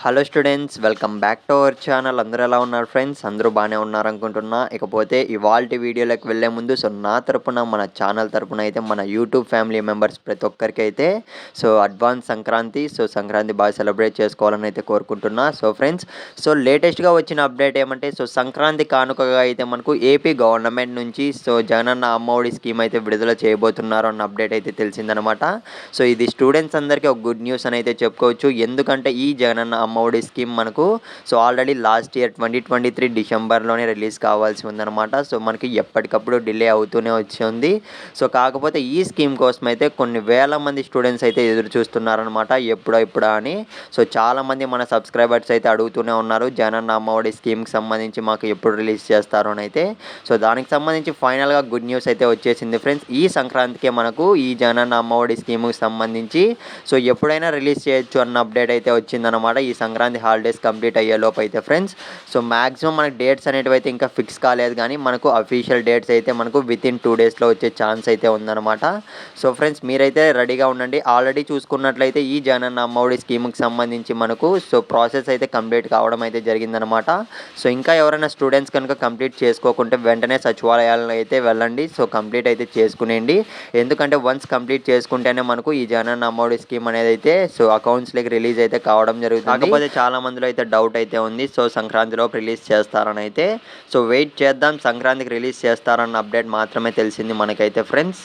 Hello students, welcome back to our channel. అందరూ ఎలా ఉన్నారు ఫ్రెండ్స్? అందరూ బాగానే ఉన్నారనుకుంటున్నా. ఇకపోతే ఇవాల్టి వీడియోలోకి వెళ్ళే ముందు నా తరపున మన ఛానల్ తరపున అయితే మన యూట్యూబ్ ఫ్యామిలీ మెంబర్స్ ప్రతి ఒక్కరికి అయితే అడ్వాన్స్ సంక్రాంతి సంక్రాంతి బాగా సెలబ్రేట్ చేసుకోవాలని అయితే కోరుకుంటున్నా. ఫ్రెండ్స్, లేటెస్ట్గా వచ్చిన అప్డేట్ ఏమంటే సంక్రాంతి కానుకగా అయితే మనకు ఏపీ గవర్నమెంట్ నుంచి జగనన్న అమ్మఒడి స్కీమ్ అయితే విడుదల చేయబోతున్నారు అన్న అప్డేట్ అయితే తెలిసిందనమాట. ఇది స్టూడెంట్స్ అందరికీ ఒక గుడ్ న్యూస్ అని అయితే చెప్పుకోవచ్చు. ఎందుకంటే ఈ జగనన్న అమ్మఒడి స్కీమ్ మనకు ఆల్రెడీ లాస్ట్ ఇయర్ 2023 డిసెంబర్లోనే రిలీజ్ కావాల్సి ఉందన్నమాట. మనకి ఎప్పటికప్పుడు డిలే అవుతూనే వచ్చింది. కాకపోతే ఈ స్కీమ్ కోసం అయితే కొన్ని వేల మంది స్టూడెంట్స్ అయితే ఎదురు చూస్తున్నారనమాట, ఎప్పుడా అని. చాలామంది మన సబ్స్క్రైబర్స్ అయితే అడుగుతూనే ఉన్నారు, జగనన్న అమ్మఒడి స్కీమ్కి సంబంధించి మాకు ఎప్పుడు రిలీజ్ చేస్తారు అని అయితే. దానికి సంబంధించి ఫైనల్గా గుడ్ న్యూస్ అయితే వచ్చేసింది ఫ్రెండ్స్. ఈ సంక్రాంతికే మనకు ఈ జగనన్న అమ్మఒడి స్కీమ్కి సంబంధించి ఎప్పుడైనా రిలీజ్ చేయొచ్చు అన్న అప్డేట్ అయితే వచ్చిందనమాట, ఈ సంక్రాంతి హాలిడేస్ కంప్లీట్ అయ్యేలోపు అయితే ఫ్రెండ్స్. మ్యాక్సిమం మనకి డేట్స్ అనేటివి అయితే ఇంకా ఫిక్స్ కాలేదు, కానీ మనకు అఫీషియల్ డేట్స్ అయితే మనకు వితిన్ 2 డేస్లో వచ్చే ఛాన్స్ అయితే ఉందన్నమాట. ఫ్రెండ్స్, మీరైతే రెడీగా ఉండండి. ఆల్రెడీ చూసుకున్నట్లయితే ఈ జగనన్న అమ్మఒడి స్కీమ్కి సంబంధించి మనకు ప్రాసెస్ అయితే కంప్లీట్ కావడం అయితే జరిగిందనమాట. ఇంకా ఎవరైనా స్టూడెంట్స్ కనుక కంప్లీట్ చేసుకోకుంటే వెంటనే సచివాలయాలను అయితే వెళ్ళండి. కంప్లీట్ అయితే చేసుకునేయండి. ఎందుకంటే వన్స్ కంప్లీట్ చేసుకుంటేనే మనకు ఈ జగనన్న అమ్మఒడి స్కీమ్ అనేది అయితే అకౌంట్స్లోకి రిలీజ్ అయితే కావడం జరుగుతుంది. కాకపోతే చాలా మందిలో అయితే డౌట్ అయితే ఉంది, సంక్రాంతిలోపు రిలీజ్ చేస్తారని అయితే. వెయిట్ చేద్దాం, సంక్రాంతికి రిలీజ్ చేస్తారన్న అప్డేట్ మాత్రమే తెలిసింది మనకైతే ఫ్రెండ్స్.